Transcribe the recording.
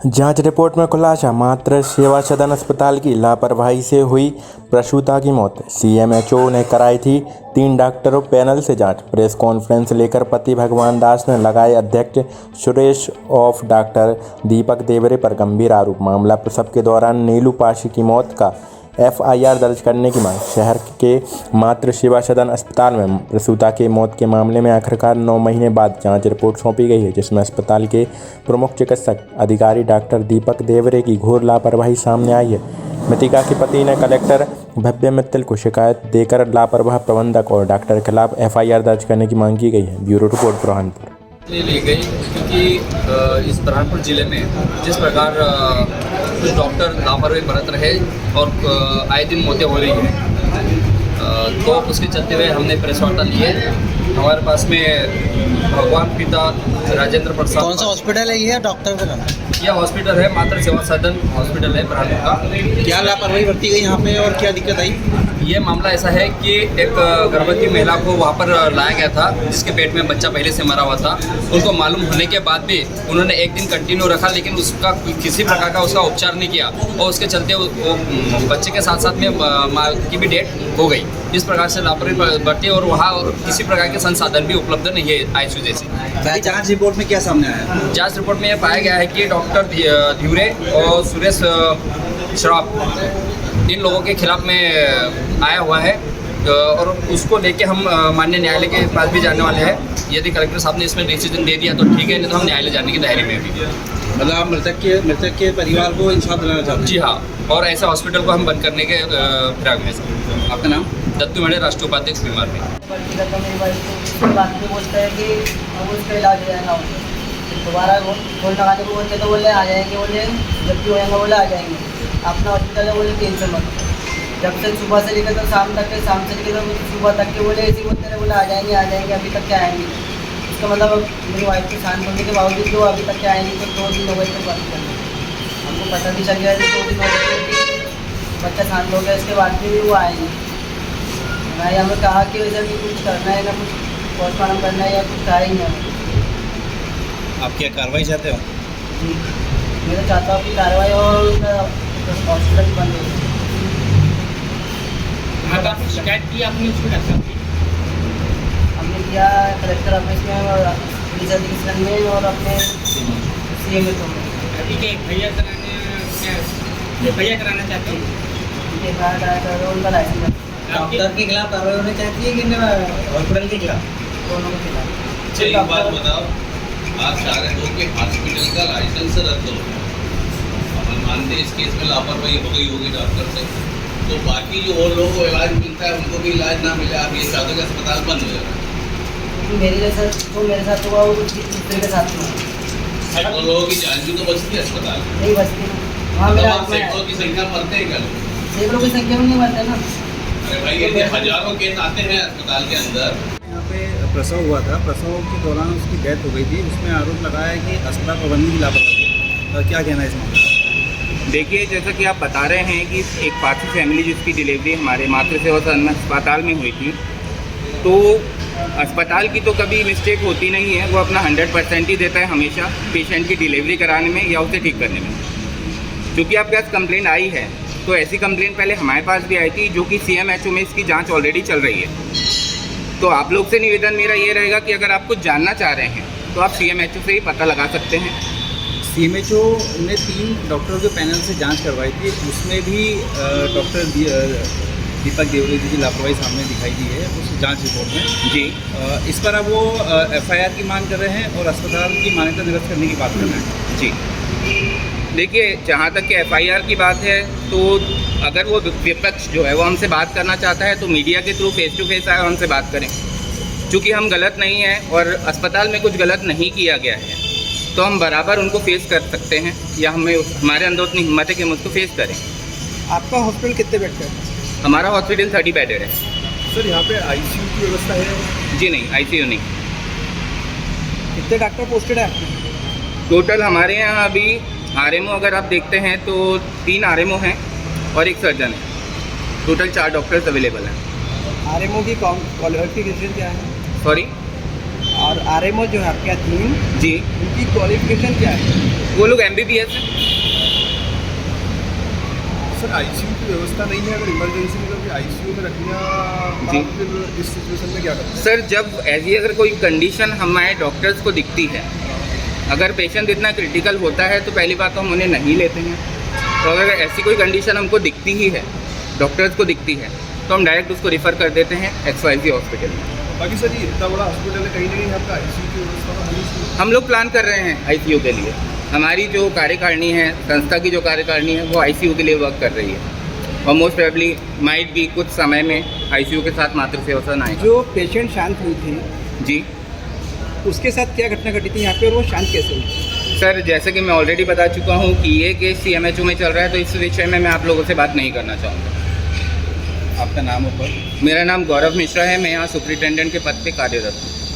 जांच रिपोर्ट में खुलासा, मातृ सेवा सदन अस्पताल की लापरवाही से हुई प्रसूता की मौत। सीएमएचओ ने कराई थी 3 डॉक्टरों पैनल से जांच। प्रेस कॉन्फ्रेंस लेकर पति भगवान दास ने लगाए अध्यक्ष सुरेश ऑफ डॉक्टर दीपक देवरे पर गंभीर आरोप। मामला प्रसव के दौरान नीलू पाशी की मौत का एफआईआर दर्ज करने की मांग। शहर के मातृ सेवा सदन अस्पताल में प्रसूता की मौत के मामले में आखिरकार 9 महीने बाद जांच रिपोर्ट सौंपी गई है, जिसमें अस्पताल के प्रमुख चिकित्सक अधिकारी डॉक्टर दीपक देवरे की घोर लापरवाही सामने आई है। मृतका के पति ने कलेक्टर भव्य मित्तल को शिकायत देकर लापरवाह प्रबंधक और डॉक्टर के खिलाफ एफआईआर दर्ज करने की मांग की गई है। Bureau report Burhanpur. ली गई क्योंकि इस बुरहानपुर ज़िले में जिस प्रकार कुछ डॉक्टर लापरवाही बरत रहे और आए दिन मौतें हो रही हैं, तो उसके चलते हुए हमने प्रेस वार्ता ली है। हमारे पास में भगवान पिता राजेंद्र प्रसाद। कौन सा हॉस्पिटल है ये डॉक्टर का नाम? यह हॉस्पिटल है मातृ सेवा सदन हॉस्पिटल है बुरहानपुर का। क्या लापरवाही बरती गई यहाँ पे और क्या दिक्कत आई? ये मामला ऐसा है कि एक गर्भवती महिला को वहाँ पर लाया गया था, जिसके पेट में बच्चा पहले से मरा हुआ था। उनको मालूम होने के बाद भी उन्होंने एक दिन कंटिन्यू रखा, लेकिन उसका किसी प्रकार का उसका उपचार नहीं किया और उसके चलते वो बच्चे के साथ साथ में माँ की भी डेथ हो गई। इस प्रकार से लापरवाही बरती और वहाँ किसी प्रकार के संसाधन भी उपलब्ध नहीं है आईसीयू जैसे। जांच रिपोर्ट में क्या सामने आया? जांच रिपोर्ट में यह पाया गया है कि डॉक्टर ध्युरे और सुरेश श्रॉफ इन लोगों के खिलाफ में आया हुआ है और उसको लेके हम माननीय न्यायालय के पास भी जाने वाले हैं। यदि कलेक्टर साहब ने इसमें डिसीजन दे दिया तो ठीक है, नहीं तो हम न्यायालय जाने की तैयारी में भी। मतलब आप मृतक के परिवार को इंसाफ दिलाना चाहते हैं? जी हाँ, और ऐसे हॉस्पिटल को हम बंद करने के फिराक में। आपका नाम? दत्तू मेढ़े, राष्ट्रीय उपाध्यक्ष बीमार में। बोलता है कि उसका इलाज हो जाएगा, दोबारा फोन लगाने को बोलते तो बोले आ जाएंगे, बोले जब भी होएगा बोले आ जाएंगे। अपना हॉस्पिटल है बोले टेंशन मत। जब से सुबह से लेकर तो शाम तक के, शाम से लेकर तो सुबह तक के बोले ऐसे बोलते रहे, बोले आ जाएंगे, अभी तक क्या आएंगे। इसका मतलब मेरी वाइफ की शांत होने के बावजूद तो अभी तक क्या आएंगे, तो 2 दिन हो गए तो बात करना। हमको पता भी चल गया कि 2 दिन हो गए, बच्चा शांत हो गया, इसके बाद भी वो आएंगे। मैं हमें कहा कि वैसे भी कुछ करना है ना, कुछ पोस्टमार्टम करना है या कुछ कहा ही नहीं। आप क्या कार्रवाई चाहते हो? जी, मैं तो चाहता हूँ कि कार्रवाई और हॉस्पिटल बंद हो। काफ़ी शिकायत की आपने उसको डॉक्टर की? हमने किया कलेक्टर ऑफिस में और पुलिस अधीक्षक में और अपने सीएमएचओ में। ठीक है, भैया कराना चाहते हैं? उनका लाइसेंस डॉक्टर के खिलाफ कार्रवाई होनी चाहती है कि हॉस्पिटल के खिलाफ? दोनों के खिलाफ। एक बात बताओ, आप चाह रहे हो कि हॉस्पिटल का लाइसेंस रद्द हो। अपन मानते इस केस में लापरवाही हो गई होगी डॉक्टर से, तो बाकी जो और लोगों को इलाज मिलता है उनको भी इलाज ना मिले, आप ये चाहते हो कि अस्पताल बंद हो जाए? मेरे साथ हुआ वो दूसरे के साथ हुआ। सैकड़ों लोगों की जान भी तो बचती है अस्पताल में। नहीं बचती, वहाँ मेरा सैकड़ों की संख्या मरते हैं क्या लोग? सैकड़ों की संख्या में नहीं मरते ना। अरे भाई, ये हजारों केस आते हैं अस्पताल के अंदर। यहाँ पे प्रसव हुआ था, प्रसव के दौरान उसकी डेथ हो गई थी। उसमें आरोप लगाया है कि अस्पताल प्रबंधन की लापरवाही। क्या कहना है इसमें? देखिए, जैसा कि आप बता रहे हैं कि एक पारसी फैमिली जिसकी डिलीवरी हमारे मातृ सेवा सदन अस्पताल में हुई थी, तो अस्पताल की तो कभी मिस्टेक होती नहीं है। वो अपना 100% ही देता है हमेशा पेशेंट की डिलीवरी कराने में या उसे ठीक करने में। क्योंकि आपके पास कंप्लेंट आई है, तो ऐसी कंप्लेंट पहले हमारे पास भी आई थी, जो कि सीएमएचओ में इसकी जांच ऑलरेडी चल रही है। तो आप लोग से निवेदन मेरा ये रहेगा कि अगर आप कुछ जानना चाह रहे हैं तो आप सीएमएचओ से ही पता लगा सकते हैं। सीएमएचओ ने 3 डॉक्टरों के पैनल से जांच करवाई थी, उसमें भी डॉक्टर दीपक देवरे जी की लापरवाही सामने दिखाई दी है उस जांच रिपोर्ट में। जी, इस पर अब वो एफआईआर की मांग कर रहे हैं और अस्पताल की मान्यता निरस्त करने की बात कर रहे हैं। जी, देखिए, जहाँ तक कि एफआईआर की बात है, तो अगर वो विपक्ष जो है वो हमसे बात करना चाहता है तो मीडिया के थ्रू फेस टू फेस आए और हमसे बात करें। चूँकि हम गलत नहीं हैं और अस्पताल में कुछ गलत नहीं किया गया है, तो हम बराबर उनको फेस कर सकते हैं, या हमारे अंदर उतनी हिम्मत है कि हम उसको फेस करें। आपका हॉस्पिटल कितने बेड का है? हमारा हॉस्पिटल 30 बेडेड है। सर, यहाँ पे आईसीयू की व्यवस्था है? जी नहीं, आईसीयू नहीं। कितने डॉक्टर पोस्टेड है आपके? टोटल हमारे यहाँ अभी आरएमओ अगर आप देखते हैं तो 3 आरएमओ हैं और 1 सर्जन है। टोटल 4 डॉक्टर्स अवेलेबल हैं। आरएमओ की क्वालिफिकेशन क्या है? सॉरी और आरएमओ जो है आपके टीम, जी, उनकी क्वालिफिकेशन क्या है? वो लोग MBBS है। सर आईसीयू की व्यवस्था नहीं है, अगर इमरजेंसी में कभी आईसीयू में रखना, जी। आप फिर इस सिचुएशन में क्या करते हैं? सर जब ऐसी अगर कोई कंडीशन हमारे डॉक्टर्स को दिखती है, अगर पेशेंट इतना क्रिटिकल होता है तो पहली बात तो हम उन्हें नहीं लेते हैं। तो अगर ऐसी कोई कंडीशन हमको दिखती ही है, डॉक्टर्स को दिखती है, तो हम डायरेक्ट उसको रिफ़र कर देते हैं XYZ हॉस्पिटल में। बाकी सर ये इतना बड़ा हॉस्पिटल है, कहीं ना कहीं आपका आईसीयू की व्यवस्था तो होनी चाहिए। हम लोग प्लान कर रहे हैं ICU के लिए। हमारी जो कार्यकारिणी है, संस्था की जो कार्यकारिणी है, वो ICU के लिए वर्क कर रही है और मोस्ट प्रोबेबली माइट भी कुछ समय में ICU के साथ मातृ सेवा सदन आएगा। जो पेशेंट शांत हुई थी, जी उसके साथ क्या घटना घटी थी यहाँ पे और वो शांत कैसे हुई? सर, जैसे कि मैं ऑलरेडी बता चुका हूँ कि ये केस CMHO में चल रहा है, तो इस विषय में मैं आप लोगों से बात नहीं करना चाहूँगा। आपका नाम ऊपर? मेरा नाम गौरव मिश्रा है, मैं यहाँ सुपरिटेंडेंट के पद पे कार्यरत हूँ।